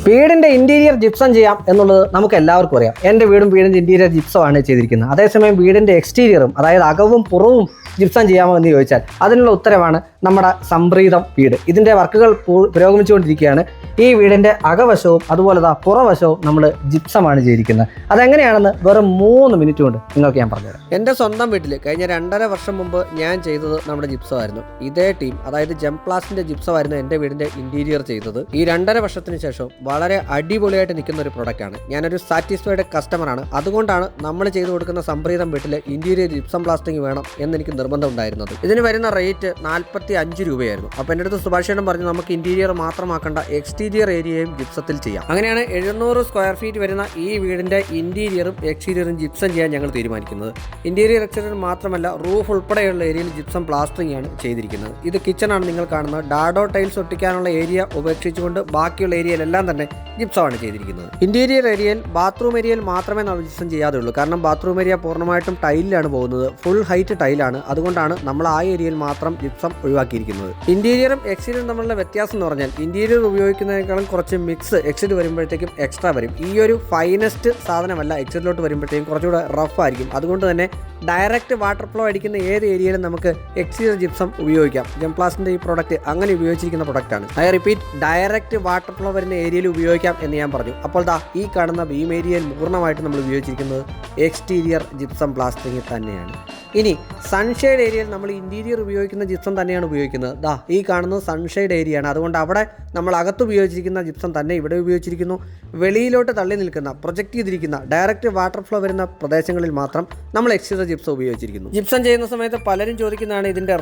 വീടിൻ്റെ interior gypsum ചെയ്യാം എന്നുള്ളത് നമുക്ക് എല്ലാവർക്കും അറിയാം. എൻ്റെ വീടിൻ്റെ ഇൻറ്റീരിയർ ജിപ്സമാണ് ചെയ്തിരിക്കുന്നത്. അതേസമയം വീടിൻ്റെ എക്സ്റ്റീരിയറും അതായത് അകവും പുറവും ജിപ്സം ചെയ്യാമോ എന്ന് ചോദിച്ചാൽ അതിനുള്ള ഉത്തരവാണ് നമ്മുടെ സംപ്രീതം വീട്. ഇതിൻ്റെ വർക്കുകൾ പുരോഗമിച്ചുകൊണ്ടിരിക്കുകയാണ്. ഈ വീടിൻ്റെ അകവശവും അതുപോലെ പുറവശവും നമ്മൾ ജിപ്സമാണ് ചെയ്തിരിക്കുന്നത്. അതെങ്ങനെയാണെന്ന് വെറും 3 മിനിറ്റ് കൊണ്ട് നിങ്ങൾക്ക് ഞാൻ പറഞ്ഞുതരാം. എൻ്റെ സ്വന്തം വീട്ടിൽ കഴിഞ്ഞ 2.5 വർഷം മുമ്പ് ഞാൻ ചെയ്തത് നമ്മുടെ ജിപ്സമായിരുന്നു. ഇതേ ടീം അതായത് ജംപ്ലാസ്റ്റിൻ്റെ ജിപ്സമായിരുന്നു എൻ്റെ വീടിൻ്റെ ഇൻറ്റീരിയർ ചെയ്തത്. ഈ 2.5 വർഷത്തിന് ശേഷം വളരെ അടിപൊളിയായിട്ട് നിൽക്കുന്ന ഒരു പ്രൊഡക്റ്റാണ്. ഞാനൊരു സാറ്റിസ്ഫൈഡ് കസ്റ്റമറാണ്. അതുകൊണ്ടാണ് നമ്മൾ ചെയ്തു കൊടുക്കുന്ന സംപ്രീതം വീട്ടിൽ ഇൻറ്റീരിയർ ജിപ്സം പ്ലാസ്റ്റിംഗ് വേണം എന്നെനിക്ക് നിർബന്ധം ഉണ്ടായിരുന്നത്. ഇതിന് വരുന്ന റേറ്റ് 45 രൂപയായിരുന്നു. അപ്പോൾ എൻ്റെ അടുത്ത് സുഭാഷേട്ടൻ പറഞ്ഞു നമുക്ക് ഇൻറ്റീരിയർ മാത്രമാക്കേണ്ട എക്സ്റ്റീരിയർ ഏരിയയും ജിപ്സത്തിൽ ചെയ്യാം. അങ്ങനെയാണ് 700 സ്ക്വയർ ഫീറ്റ് വരുന്ന ഈ വീടിൻ്റെ ഇൻറ്റീരിയറും എക്സ്റ്റീരിയറും ജിപ്സം ചെയ്യാൻ ഞങ്ങൾ തീരുമാനിക്കുന്നത്. ഇൻറ്റീരിയർ എക്സ്റ്റീരിയർ മാത്രമല്ല റൂഫ് ഉൾപ്പെടെയുള്ള ഏരിയയിൽ ജിപ്സം പ്ലാസ്റ്ററിംഗ് ആണ് ചെയ്തിരിക്കുന്നത്. ഇത് കിച്ചണാണ് നിങ്ങൾ കാണുന്നത്. ഡാഡോ ടൈൽസ് ഒട്ടിക്കാനുള്ള ഏരിയ ഉപേക്ഷിച്ചുകൊണ്ട് ബാക്കിയുള്ള ഏരിയയിലെല്ലാം തന്നെ ജിപ്സമാണ് ചെയ്തിരിക്കുന്നത്. ഇന്റീരിയർ ഏരിയയിൽ ബാത്റൂം ഏരിയയിൽ മാത്രമേ നമ്മൾ ജിപ്സം ചെയ്യാതെ ഉള്ളൂ. കാരണം ബാത്റൂം ഏരിയ പൂർണ്ണമായിട്ടും ടൈലിലാണ് പോകുന്നത്. ഫുൾ ഹൈറ്റ് ടൈലാണ്. അതുകൊണ്ടാണ് നമ്മൾ ആ ഏരിയയിൽ മാത്രം ജിപ്സം ഒഴിവാക്കിയിരിക്കുന്നത്. ഇന്റീരിയറും എക്സ്റ്റീരിയറും തമ്മിലുള്ള വ്യത്യാസം എന്ന് പറഞ്ഞാൽ ഇന്റീരിയർ ഉപയോഗിക്കുന്നതിനേക്കാളും കുറച്ച് മിക്സ് എക്സ്റ്റീരിയർ വരുമ്പോഴത്തേക്കും എക്സ്ട്രാ വരും. ഈ ഒരു ഫൈനസ്റ്റ് സാധനമല്ല എക്സ്റ്റീരിയറിലോട്ട് വരുമ്പോഴത്തേക്കും കുറച്ചുകൂടെ റഫ് ആയിരിക്കും. അതുകൊണ്ട് തന്നെ ഡയറക്റ്റ് വാട്ടർ ഫ്ലോ അടിക്കുന്ന ഏത് ഏരിയയിലും നമുക്ക് എക്സ്റ്റീരിയർ ജിപ്സം ഉപയോഗിക്കാം. ജംപ്ലാസ്റ്റിൻ്റെ ഈ പ്രോഡക്റ്റ് അങ്ങനെ ഉപയോഗിച്ചിരിക്കുന്ന പ്രൊഡക്റ്റാണ്. I repeat, direct water flow വരുന്ന ഏരിയയിൽ ഉപയോഗിക്കാം എന്ന് ഞാൻ പറഞ്ഞു. അപ്പോൾ ഈ കാണുന്ന ബീം ഏരിയയിൽ പൂർണ്ണമായിട്ട് നമ്മൾ ഉപയോഗിച്ചിരിക്കുന്നത് എക്സ്റ്റീരിയർ ജിപ്സം പ്ലാസ്റ്ററിംഗ് തന്നെയാണ്. ഇനി സൺഷെയ്ഡ് ഏരിയയിൽ നമ്മൾ ഇൻറ്റീരിയർ ഉപയോഗിക്കുന്ന ജിപ്സം തന്നെയാണ് ഉപയോഗിക്കുന്നത്. ഈ കാണുന്നത് സൺഷെയ്ഡ് ഏരിയയാണ്. അതുകൊണ്ട് അവിടെ നമ്മൾ അകത്ത് ഉപയോഗിച്ചിരിക്കുന്ന ജിപ്സം തന്നെ ഇവിടെ ഉപയോഗിച്ചിരിക്കുന്നു. വെളിയിലോട്ട് തള്ളി നിൽക്കുന്ന പ്രൊജക്റ്റ് ചെയ്തിരിക്കുന്ന ഡയറക്റ്റ് വാട്ടർ ഫ്ലോ വരുന്ന പ്രദേശങ്ങളിൽ മാത്രം നമ്മൾ എക്സ്റ്റീരിയർ ജിപ്സം ഉപയോഗിച്ചിരിക്കുന്നു. ജിപ്സം ചെയ്യുന്ന സമയത്ത് പലരും ചോദിക്കുന്നതാണ് ഇതിൻ്റെ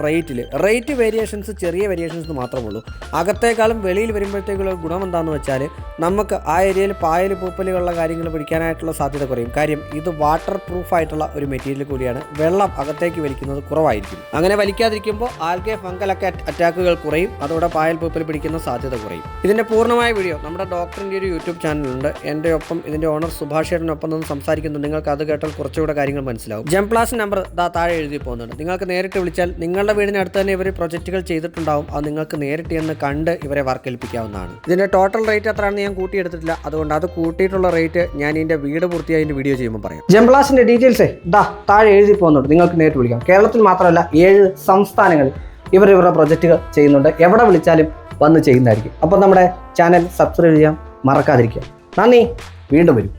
റേറ്റ് വേരിയേഷൻസ് ചെറിയ വേരിയേഷൻസ് മാത്രമുള്ളൂ. അകത്തേക്കാളും വെളിയിൽ വരുമ്പോഴത്തേക്കുള്ള ഗുണം എന്താണെന്ന് വെച്ചാൽ നമുക്ക് ആ ഏരിയയിൽ പായൽ പൂപ്പലുകളുള്ള കാര്യങ്ങൾ പിടിക്കാനായിട്ടുള്ള സാധ്യത കുറയും. കാര്യം ഇത് വാട്ടർ പ്രൂഫ് ആയിട്ടുള്ള ഒരു മെറ്റീരിയൽ കൂടിയാണ്. വെള്ളം അകത്തേക്ക് വലിക്കുന്നത് കുറവായിരിക്കും. അങ്ങനെ വലിക്കാതിരിക്കുമ്പോൾ ആൽഗെ ഫംഗൽ അറ്റാക്കുകൾ കുറയും. അതോടെ പായൽ പൂപ്പൽ പിടിക്കുന്ന സാധ്യത കുറയും. ഇതിൻ്റെ പൂർണ്ണമായ വീഡിയോ നമ്മുടെ ഡോക്ടറിൻ്റെ ഒരു യൂട്യൂബ് ചാനലുണ്ട്. എൻ്റെ ഒപ്പം ഇതിൻ്റെ ഓണർ സുഭാഷേട്ടനൊപ്പം നിന്ന് സംസാരിക്കുന്നു. നിങ്ങൾക്ക് അത് കേട്ടാൽ കുറച്ചുകൂടെ കാര്യങ്ങൾ മനസ്സിലാവും. ജംപ്ലാസ് നമ്പർ താഴെ എഴുതി പോകുന്നുണ്ട്. നിങ്ങൾക്ക് നേരിട്ട് വിളിച്ചാൽ നിങ്ങളുടെ വീടിനടുത്ത് തന്നെ ഇവർ പ്രൊജക്റ്റുകൾ ചെയ്തിട്ടുണ്ടാവും. അത് നിങ്ങൾക്ക് നേരിട്ട് എന്ന് കണ്ട് ഇവരെ വർക്ക് ഏൽപ്പിക്കാവുന്നതാണ്. ഇതിൻ്റെ ടോട്ടൽ റേറ്റ് എത്രയാണെന്ന് ഞാൻ കൂട്ടിയെടുത്തിട്ടില്ല. അതുകൊണ്ട് അത് കൂട്ടിയിട്ടുള്ള റേറ്റ് ഞാൻ ഇതിൻ്റെ വീട് പൂർത്തിയായി വീഡിയോ ചെയ്യുമ്പോൾ പറയാം. ജംപ്ലാസിൻ്റെ ഡീറ്റെയിൽസേ താഴെ എഴുതി പോകുന്നുണ്ട്. നിങ്ങൾക്ക് നേരിട്ട് വിളിക്കാം. കേരളത്തിൽ മാത്രമല്ല 7 സംസ്ഥാനങ്ങളിൽ ഇവരുടെ പ്രൊജക്റ്റുകൾ ചെയ്യുന്നുണ്ട്. എവിടെ വിളിച്ചാലും വന്ന് ചെയ്യുന്നതായിരിക്കും. അപ്പോൾ നമ്മുടെ ചാനൽ സബ്സ്ക്രൈബ് ചെയ്യാൻ മറക്കാതിരിക്കുക. നന്ദി. വീണ്ടും വരും.